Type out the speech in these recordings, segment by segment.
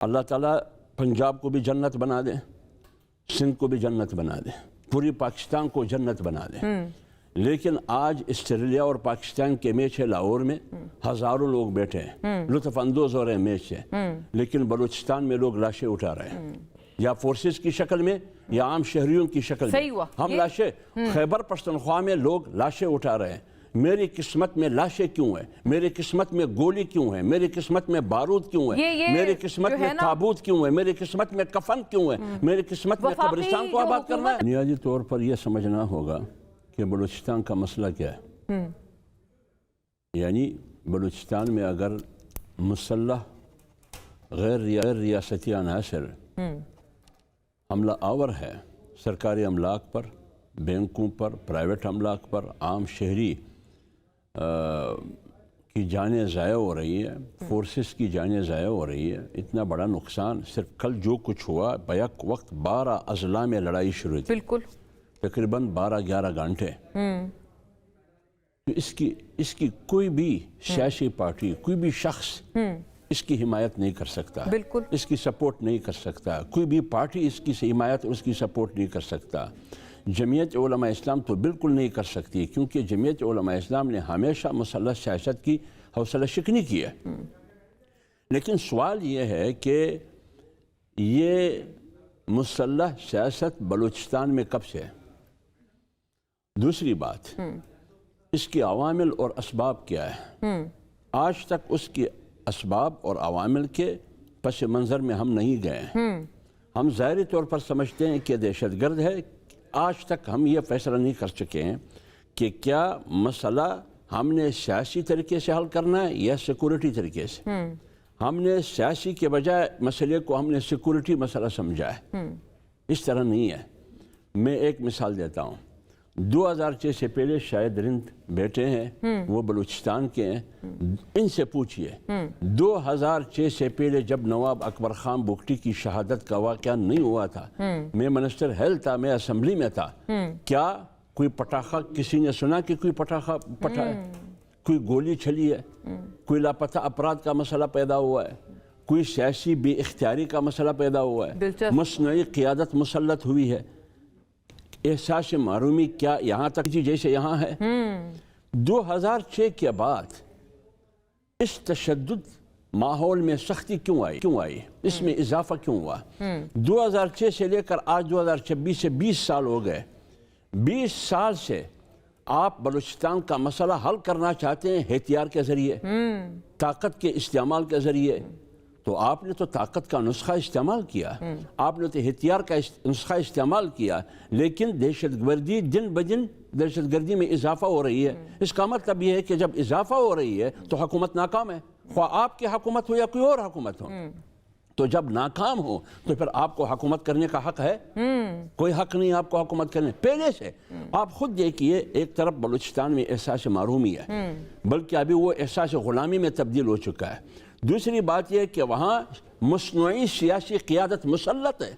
اللہ تعالیٰ پنجاب کو بھی جنت بنا دے، سندھ کو بھی جنت بنا دے، پوری پاکستان کو جنت بنا دے۔ لیکن آج آسٹریلیا اور پاکستان کے میچ ہے لاہور میں، ہزاروں لوگ بیٹھے ہیں، لطف اندوز ہو رہے ہیں میچ سے، لیکن بلوچستان میں لوگ لاشیں اٹھا رہے ہیں، یا فورسز کی شکل میں یا عام شہریوں کی شکل میں۔ ہم لاشیں خیبر پختونخوا میں لوگ لاشیں اٹھا رہے ہیں۔ میری قسمت میں لاشیں کیوں ہیں؟ میری قسمت میں گولی کیوں ہے؟ میری قسمت میں بارود کیوں ہے؟ میری قسمت میں تابوت کیوں ہے؟ میری قسمت میں کفن کیوں ہے؟ میری قسمت میں قبرستان کو آباد کرنا ہے۔ بنیادی طور پر یہ سمجھنا ہوگا کہ بلوچستان کا مسئلہ کیا ہے۔ یعنی بلوچستان میں اگر مسلح غیر ریاستی عناصر حملہ آور ہے سرکاری املاک پر، بینکوں پر، پرائیویٹ املاک پر، عام شہری کی جانیں ضائع ہو رہی ہیں، فورسز کی جانیں ضائع ہو رہی ہیں، اتنا بڑا نقصان۔ صرف کل جو کچھ ہوا، بیک وقت 12 اضلاع میں لڑائی شروع تھی، بالکل تقریباً 12-11 گھنٹے۔ تو اس کی کوئی بھی سیاسی پارٹی، کوئی بھی شخص اس کی حمایت نہیں کر سکتا، بالکل اس کی سپورٹ نہیں کر سکتا، کوئی بھی پارٹی اس کی حمایت اور اس کی سپورٹ نہیں کر سکتا۔ جمعیت علماء اسلام تو بالکل نہیں کر سکتی، کیونکہ جمعیت علماء اسلام نے ہمیشہ مسلح سیاست کی حوصلہ شکنی کی ہے۔ لیکن سوال یہ ہے کہ یہ مسلح سیاست بلوچستان میں کب سے ہے؟ دوسری بات، اس کے عوامل اور اسباب کیا ہے؟ آج تک اس کی اسباب اور عوامل کے پس منظر میں ہم نہیں گئے ہیں۔ ہم ظاہری طور پر سمجھتے ہیں کہ دہشت گرد ہے۔ آج تک ہم یہ فیصلہ نہیں کر چکے ہیں کہ کیا مسئلہ ہم نے سیاسی طریقے سے حل کرنا ہے یا سیکورٹی طریقے سے۔ ہم نے سیاسی کے بجائے مسئلے کو ہم نے سیکورٹی مسئلہ سمجھا ہے، اس طرح نہیں ہے۔ میں ایک مثال دیتا ہوں۔ 2006 سے پہلے شاید رند بیٹے ہیں، وہ بلوچستان کے ہیں، ان سے پوچھئے 2006 سے پہلے جب نواب اکبر خان بگٹی کی شہادت کا واقعہ نہیں ہوا تھا، میں منسٹر ہیلتھ تھا، میں اسمبلی میں تھا، کیا کوئی پٹاخہ کسی نے سنا کہ کوئی پٹاخہ پھٹا ہے؟ کوئی گولی چلی ہے؟ کوئی لاپتہ افراد کا مسئلہ پیدا ہوا ہے؟ کوئی سیاسی بے اختیاری کا مسئلہ پیدا ہوا ہے؟ مصنوعی قیادت مسلط ہوئی ہے؟ احساس محرومی کیا یہاں تک جیسے یہاں ہے؟ 2006 کے بعد اس تشدد ماحول میں سختی کیوں آئی؟ اس میں اضافہ کیوں ہوا؟ 2006 سے لے کر آج 2026 سے 20 سال ہو گئے۔ 20 سال سے آپ بلوچستان کا مسئلہ حل کرنا چاہتے ہیں ہتھیار کے ذریعے، طاقت کے استعمال کے ذریعے۔ تو آپ نے تو طاقت کا نسخہ استعمال کیا، آپ نے تو ہتھیار کا نسخہ استعمال کیا، لیکن دہشت گردی دن بدن دہشت گردی میں اضافہ ہو رہی ہے۔ اس کا مطلب یہ ہے کہ جب اضافہ ہو رہی ہے تو حکومت ناکام ہے، خواہ آپ کی حکومت ہو یا کوئی اور حکومت ہو۔ تو جب ناکام ہو تو پھر آپ کو حکومت کرنے کا حق ہے؟ کوئی حق نہیں آپ کو حکومت کرنے پہلے سے۔ آپ خود دیکھئے، ایک طرف بلوچستان میں احساس محرومی ہے، بلکہ ابھی وہ احساس غلامی میں تبدیل ہو چکا ہے۔ دوسری بات یہ کہ وہاں مصنوعی سیاسی قیادت مسلط ہے،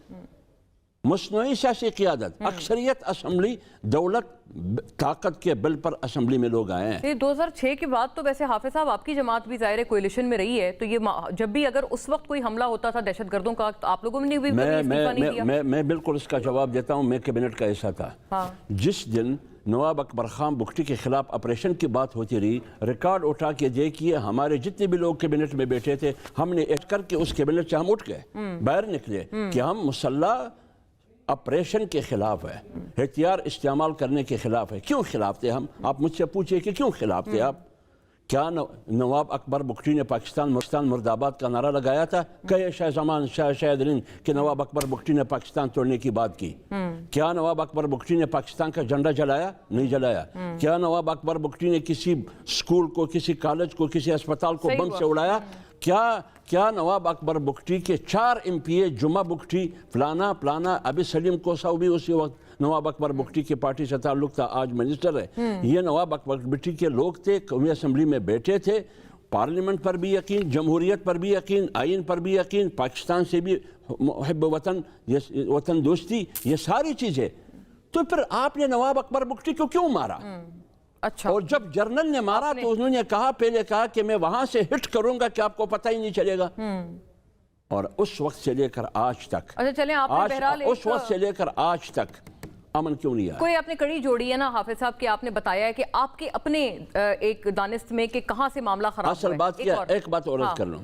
مصنوعی سیاسی قیادت، اکثریت اسمبلی، دولت طاقت کے بل پر اسمبلی میں لوگ آئے ہیں۔ 2006 کے بعد تو ویسے حافظ صاحب آپ کی جماعت بھی ظاہر کوئلیشن میں رہی ہے، تو یہ جب بھی اگر اس وقت کوئی حملہ ہوتا تھا دہشت گردوں کا تو آپ لوگوں نے بھی استعفیٰ نہیں دیا؟ میں بالکل اس کا جواب دیتا ہوں۔ میں کیبنٹ کا حصہ تھا جس دن نواب اکبر خان بگٹی کے خلاف آپریشن کی بات ہوتی رہی، ریکارڈ اٹھا کے دیکھیے ہمارے جتنے بھی لوگ کیبنٹ میں بیٹھے تھے، ہم نے ایڈ کر کے اس کیبنٹ سے ہم اٹھ گئے، باہر نکلے کہ ہم مسلح آپریشن کے خلاف ہے، ہتھیار استعمال کرنے کے خلاف ہے۔ کیوں خلاف تھے ہم؟ آپ مجھ سے پوچھئے کہ کیوں خلاف تھے آپ؟ کیا نواب اکبر بگٹی نے پاکستان مرد آباد کا نعرہ لگایا تھا؟ کہے شاہ زمان شاہد رند کہ نواب اکبر بگٹی نے پاکستان توڑنے کی بات کی؟ کیا نواب اکبر بگٹی نے پاکستان کا جھنڈا جلایا؟ نہیں جلایا۔ کیا نواب اکبر بگٹی نے کسی سکول کو، کسی کالج کو، کسی اسپتال کو بم سے اڑایا؟ کیا نواب اکبر بگٹی کے 4 MP جمعہ بگٹی، فلانا ابھی سلیم کوساو بھی اسی وقت نواب اکبر بگٹی کی پارٹی سے تعلق تھا، آج منسٹر ہے، یہ نواب اکبر بگٹی کے لوگ تھے، قومی اسمبلی میں بیٹھے تھے۔ پارلیمنٹ پر بھی یقین، جمہوریت پر بھی یقین، آئین پر بھی یقین، پاکستان سے بھی محب وطن دوستی، یہ ساری چیزیں۔ تو پھر آپ نے نواب اکبر بگٹی کو کیوں مارا؟ اور جب جرنل نے مارا تو انہوں نے پہلے کہا کہ میں وہاں سے ہٹ کروں گا کہ آپ کو پتہ ہی نہیں چلے گا۔ اور اس وقت سے لے کر آج تک اچھا چلیں آپ نے بہرحال اس وقت سے لے کر آج تک امن کیوں نہیں آیا؟ کوئی آپ نے کڑی جوڑی ہے نا حافظ صاحب کہ آپ نے بتایا ہے کہ آپ کے اپنے ایک دانست میں کہ کہاں سے معاملہ خراب ہوا ہے. اصل بات کیا ایک بات اور عرض کر لوں،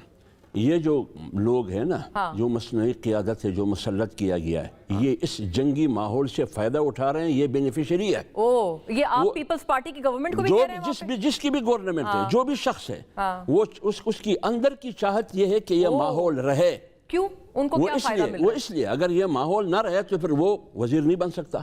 یہ جو لوگ ہیں نا جو مصنوعی قیادت ہے جو مسلط کیا گیا ہے، یہ اس جنگی ماحول سے فائدہ اٹھا رہے ہیں، یہ بینیفیشری ہے. یہ آپ پیپلز پارٹی کی گورنمنٹ کو بھی کہہ رہے ہیں؟ جس کی بھی گورنمنٹ ہے، جو بھی شخص ہے، وہ اس کی اندر کی چاہت یہ ہے کہ یہ ماحول رہے. کیوں؟ ان کو کیا فائدہ مل رہا ہے؟ وہ اس لیے اگر یہ ماحول نہ رہے تو پھر وہ وزیر نہیں بن سکتا،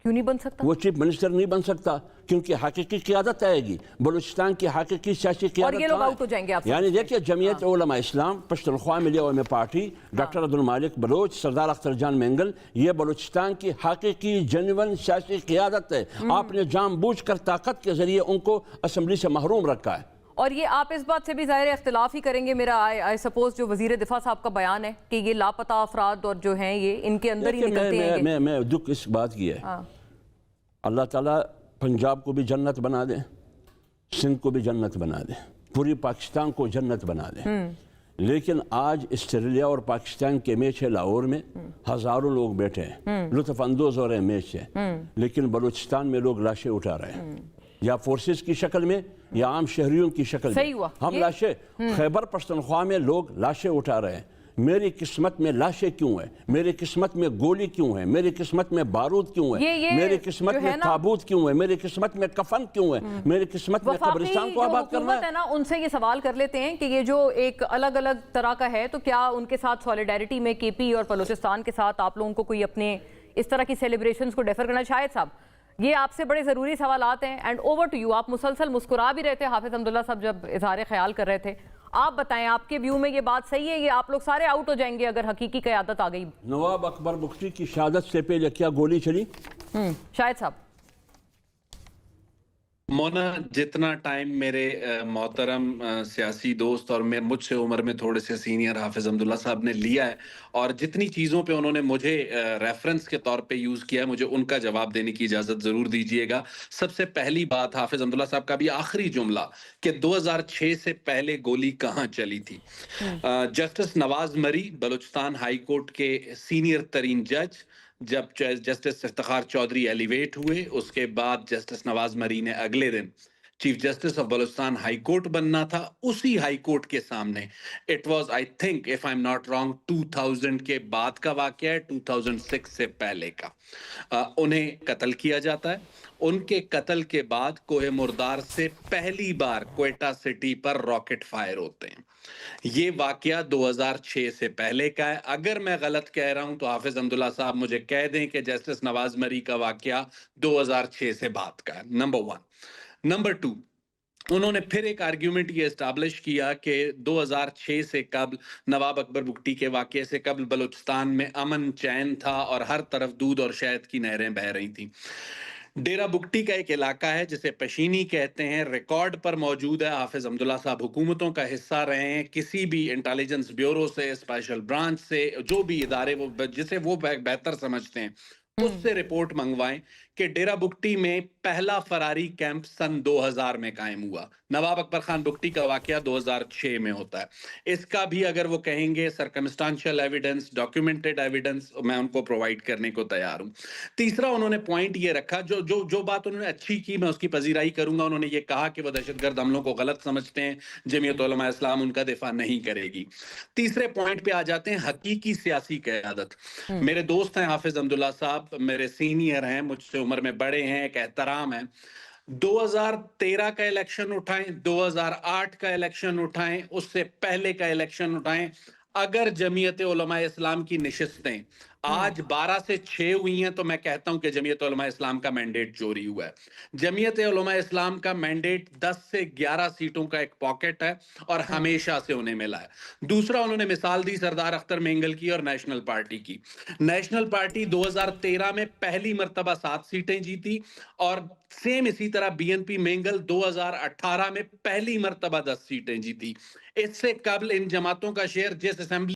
کیوں نہیں بن سکتا؟ وہ چیف منسٹر نہیں بن سکتا، کیونکہ حقیقی قیادت آئے گی. بلوچستان کی حقیقی سیاسی قیادت اور یہ لوگ آؤٹ ہو جائیں گے آپ سے. یعنی دیکھیں جمعیت علماء اسلام، پشتونخوا ملی قومی پارٹی، ڈاکٹر عبدالمالک بلوچ، سردار اختر جان مینگل، یہ بلوچستان کی حقیقی جنون سیاسی قیادت ہے. آپ نے جان بوجھ کر طاقت کے ذریعے ان کو اسمبلی سے محروم رکھا ہے. اور یہ آپ اس بات سے بھی ظاہر اختلاف ہی کریں گے میرا آئی سپوز جو وزیر دفاع صاحب کا بیان ہے کہ یہ لاپتہ افراد اور جو ہیں یہ ان کے اندر ہی نکلتے ہیں. میں دکھ اس بات کی ہے، اللہ تعالیٰ پنجاب کو بھی جنت بنا دے، سندھ کو بھی جنت بنا دے، پوری پاکستان کو جنت بنا دے. لیکن آج آسٹریلیا اور پاکستان کے میچ ہے لاہور میں، ہزاروں لوگ بیٹھے ہیں، لطف اندوز ہو رہے ہیں میچ سے، لیکن بلوچستان میں لوگ لاشیں اٹھا رہے ہیں، یا فورسز کی شکل میں یا عام شہریوں کی شکل میں. ہم لاشیں خیبر پختونخوا میں لوگ لاشیں اٹھا رہے ہیں. میری قسمت میں لاشیں کیوں ہیں؟ میری قسمت میں گولی کیوں ہے؟ میری قسمت میں بارود کیوں ہے؟ میری قسمت میں تابوت کیوں ہے؟ میری قسمت میں کفن کیوں ہے؟ میری قسمت میں قبرستان کو آباد کرنا ہے نا. ان سے یہ سوال کر لیتے ہیں کہ یہ جو ایک الگ الگ طرح کا ہے تو کیا ان کے ساتھ سولیڈیرٹی میں کے پی اور بلوچستان کے ساتھ آپ لوگوں کو کوئی اپنے اس طرح کی سیلیبریشنز کو ڈیفر کرنا؟ شاہد صاحب یہ آپ سے بڑے ضروری سوالات ہیں اینڈ اوور ٹو یو. آپ مسلسل مسکرا بھی رہے تھے حافظ حمداللہ صاحب جب اظہار خیال کر رہے تھے. آپ بتائیں آپ کے ویو میں یہ بات صحیح ہے؟ یہ آپ لوگ سارے آؤٹ ہو جائیں گے اگر حقیقی قیادت آ گئی؟ نواب اکبر بگٹی کی شہادت سے پہلے کیا گولی چلی؟ شاہد صاحب. مونا جتنا ٹائم میرے محترم سیاسی دوست اور مجھ سے عمر میں تھوڑے سے سینئر حافظ حمداللہ صاحب نے لیا ہے اور جتنی چیزوں پہ انہوں نے مجھے ریفرنس کے طور پہ یوز کیا ہے، مجھے ان کا جواب دینے کی اجازت ضرور دیجیے گا. سب سے پہلی بات حافظ حمداللہ صاحب کا بھی آخری جملہ کہ 2006 سے پہلے گولی کہاں چلی تھی. جسٹس نواز مری بلوچستان ہائی کورٹ کے سینئر ترین جج، جب جسٹس افتخار چودھری ایلیویٹ ہوئے اس کے بعد جسٹس نواز مری نے اگلے دن chief justice of Balochistan high court بننا تھا. اسی ہائی کورٹ کے سامنے it was I think if I am not wrong 2000 کے بعد کا واقعہ ہے، 2006 سے پہلے کا. انہیں قتل کیا جاتا ہے. ان کے قتل کے بعد کوہ مردار سے پہلی بار کوئٹہ سٹی پر راکٹ فائر ہوتے ہیں. یہ واقعہ 2006 سے پہلے کا ہے. اگر میں غلط کہہ رہا ہوں تو حافظ حمداللہ صاحب مجھے کہہ دیں کہ جسٹس نواز مری کا واقعہ 2006 سے بعد کا ہے. نمبر 1. نمبر 2، انہوں نے پھر ایک آرگیومنٹ یہ اسٹیبلش کیا کہ 2006 سے قبل، نواب اکبر بگٹی کے واقعے سے قبل بلوچستان میں امن چین تھا اور ہر طرف دودھ اور شہد کی نہریں بہہ رہی تھیں. ڈیرہ بگٹی کا ایک علاقہ ہے جسے پشینی کہتے ہیں، ریکارڈ پر موجود ہے. حافظ حمداللہ صاحب حکومتوں کا حصہ رہے ہیں، کسی بھی انٹیلیجنس بیورو سے، اسپیشل برانچ سے، جو بھی ادارے جسے وہ بہتر سمجھتے ہیں اس سے رپورٹ منگوائیں کہ ڈیرہ بگٹی میں پہلا فراری کیمپ سن 2000 میں قائم ہوا. نواب اکبر خان بگٹی کا واقعہ 2006 میں ہوتا ہے. اس کا بھی اگر وہ کہیں گے سرکمسٹانشل ایویڈنس، ڈاکیومنٹڈ ایویڈنس، میں ان کو پرووائڈ کرنے کو تیار ہوں. تیسرا انہوں نے پوائنٹ یہ رکھا، جو بات انہوں نے اچھی کی میں اس کی پذیرائی کروں گا. انہوں نے یہ کہا کہ وہ دہشت گرد حملوں کو غلط سمجھتے ہیں، جمعیت علماء اسلام ان کا دفاع نہیں کرے گی. تیسرے پوائنٹ پہ آ جاتے ہیں حقیقی سیاسی قیادت. میرے دوست ہیں حافظ حمداللہ صاحب، میرے سینئر ہیں، مجھ سے عمر میں بڑے ہیں، ایک احترام ہے. 2013 کا الیکشن اٹھائیں، 2008 کا الیکشن اٹھائیں، اس سے پہلے کا الیکشن اٹھائیں، اگر جمعیت علماء اسلام کی نشستیں آج 12 سے 6 ہوئی ہیں تو میں کہتا ہوں کہ جمعیت علماء اسلام کا مینڈیٹ چوری ہوا ہے. جمعیت علماء اسلام کا مینڈیٹ 10 سے 11 سیٹوں کا ایک پاکٹ ہے اور ہمیشہ سے انہیں ملا ہے. دوسرا انہوں نے مثال دی سردار اختر مینگل کی اور نیشنل پارٹی کی. نیشنل پارٹی 2013 میں پہلی مرتبہ 7 سیٹیں جیتی اور سیم اسی طرح بی این پی مینگل 2018 میں پہلی مرتبہ 10 سیٹیں جیتی. اس سے قبل ان جماعتوں کا شیئر جس اسمبلی